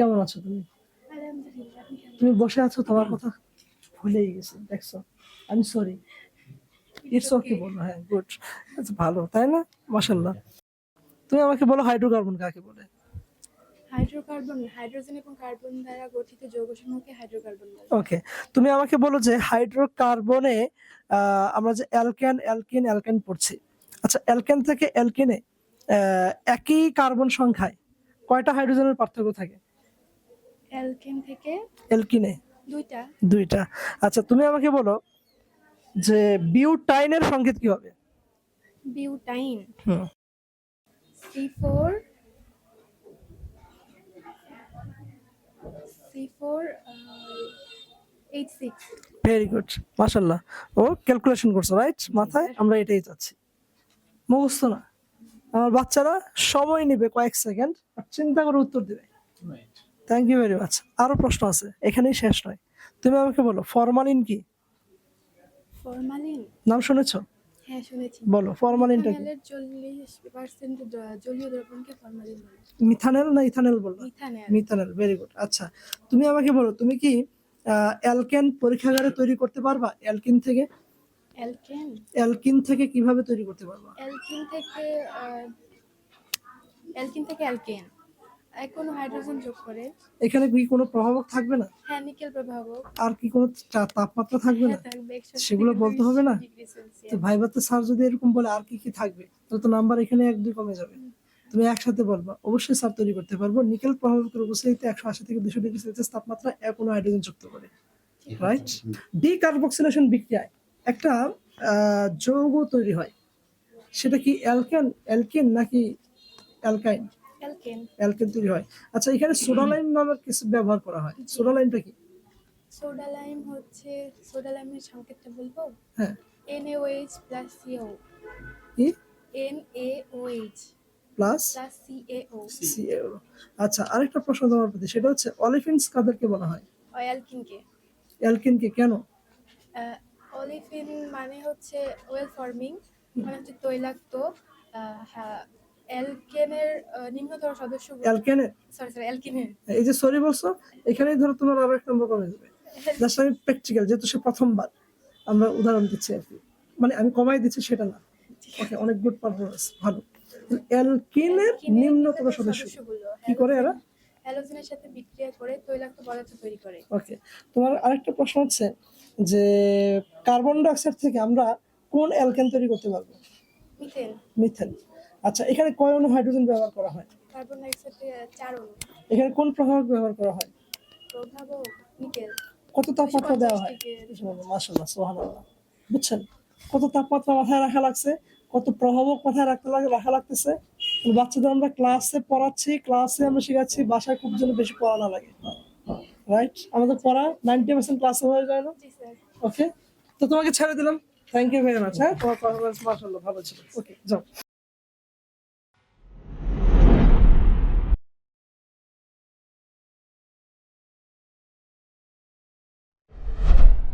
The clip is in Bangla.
কেমন আছো তুমি? তুমি বসে আছো, তোমার কথা ভুলেই গেছি, দেখছো? আমি সরি। ইটস ওকে বলো, হ্যাঁ গুড। আচ্ছা ভালো, তাই না? মাশাআল্লাহ। তুমি আমাকে বলো হাইড্রোকার্বন কাকে বলে? হাইড্রোকার্বন হাইড্রোজেন এবং কার্বন দ্বারা গঠিত যৌগসমূহকে হাইড্রোকার্বন বলে। ওকে, তুমি আমাকে বলো যে হাইড্রোকার্বনে আমরা যে অ্যালকেন পড়ছি। আচ্ছা, অ্যালকেন থেকে অ্যালকেনে একই কার্বন সংখ্যায় কয়টা হাইড্রোজেনের পার্থক্য থাকে? অ্যালকেন থেকে অ্যালকিনে দুইটা। দুইটা। আচ্ছা, তুমি আমাকে বলো যে বিউটাইনের সংকেত কি হবে? বিউটাইন হুম, C4 C4 H6। Very good, মাশাআল্লাহ। ও ক্যালকুলেশন করছো, রাইট? মাথায় আমরা এটাই চাচ্ছি, মুখস্থ না। আমার বাচ্চারা সময় নেবে কয়েক সেকেন্ড, আর চিন্তা করে উত্তর দিবে। Thank you very much. আরো প্রশ্ন আছে, এখানেই শেষ নয়। তুমি আমাকে বলো ফরমালিন কি? ফরমালিন, নাম শুনেছো? হ্যাঁ শুনেছি। বলো ফরমালিনটা কি? মিথানলের 40% জলীয় দ্রবণকে ফরমালিন বলে। মিথানেল না ইথানেল বললা? মিথানেল। Methanal, very good. আচ্ছা, তুমি আমাকে বলো তুমি কি অ্যালকেন পরীক্ষাগারে তৈরি করতে পারবা? অ্যালকেন অ্যালকিন থেকে কিভাবে তৈরি করতে পারবা? অ্যালকিন থেকে অ্যালকিন থেকে অ্যালকেন কোনো হাইড্রোজেন যোগ করে। এখানে কি কোনো প্রভাবক থাকবে না? হ্যাঁ, নিকেল প্রভাবক। আর কি কোনো তাপমাত্রা থাকবে হ্যাঁ না? থাকবে 100 সেগুলো থেকে বলতে 200 হবে না? ডিগ্রি তো সেলসিয়াস। ভাইভাতে স্যার যদি এরকম বলে আর কি কি থাকবে, তাহলে তো নাম্বার এখানে 1-2 কমে যাবে। তুমি একসাথে বলবা অবশ্যই স্যার তৈরি করতে পারবো নিকেল প্রভাবকের উপস্থিতিতে 180 থেকে 200 ডিগ্রি সেলসিয়াস তাপমাত্রা কোনো হাইড্রোজেন যুক্ত করে, রাইট? ডিকার্বক্সিলেশন বিক্রিয়ায় একটা যৌগ তৈরি হয়, সেটা কি অ্যালকেন নাকি অ্যালকাইন? অ্যালকেন। অ্যালকেন তৈরি হয়। আচ্ছা, এখানে সোডালাইম নামের কিছু ব্যবহার করা হয়, সোডালাইমটা কি? সোডা লাইম হচ্ছে, সোডা লাইমের সংকেতটা বলবো। হ্যাঁ, NaOH প্লাস CO। কি NaOH plus plus CaO। CaO. আচ্ছা, আরেকটা প্রশ্ন তোমার প্রতি, সেটা হচ্ছে অলিফিনস কাদেরকে বলা হয়? অ্যালকিনকে। অ্যালকেনকে কেন? অলিফিন মানে হচ্ছে ওয়েল ফর্মিং, মানে হচ্ছে তৈলাক্ত। হ্যাঁ, অ্যালকেনের নিম্নতর সদস্য। অ্যালকেনের, সরি অ্যালকিনের। এই যে সরি বলছো, এখানেই ধরো তোমার আবার 1 নম্বর কমে যাবে। জাস্ট আমি প্র্যাকটিক্যাল, যেহেতু সে প্রথমবার আমরা উদাহরণ দিচ্ছি আর কি, মানে আমি কমাই দিচ্ছি সেটা না। ওকে, অনেক গুড পারফরমেন্স, ভালো। অ্যালকিনের নিম্নতর সদস্য কি করে এরা? হ্যালোজেনের সাথে বিক্রিয়া করে তৈলাক্ত পদার্থ তৈরি করে। ওকে, তোমার আরেকটা প্রশ্ন হচ্ছে যে কার্বন ডাই অক্সাইড থেকে আমরা কোন অ্যালকেন তৈরি করতে পারবো? মিথেন। মিথেন। আচ্ছা, এখানে কয় অণু হাইড্রোজেন ব্যবহার করা হয়? কার্বন ডাই অক্সাইড 4 অণু। এখানে কোন প্রভাবক ব্যবহার করা হয়? প্রভাবক নিকেল। কত তাপমাত্রা দেওয়া হয়? 250 মাশাআল্লাহ, সুবহানাল্লাহ। বুঝছেন কত তাপমাত্রা মাথায় রাখা লাগছে, কত প্রভাবক মাথায় রাখা লাগতেছে। বাচ্চাদের আমরা ক্লাসে পড়াচ্ছি, ক্লাসে আমরা শেখাচ্ছি, বাসায় খুব যেন বেশি পড়া না লাগে, রাইট? আমাদের পড়া 90% ক্লাসে হয়ে যায় না? জি স্যার। ওকে, তো তোমাকে ছেড়ে দিলাম। Thank you very much. হ্যাঁ, তোমার পারফরমেন্স মাশাআল্লাহ ভালো ছিল। ওকে, যাও।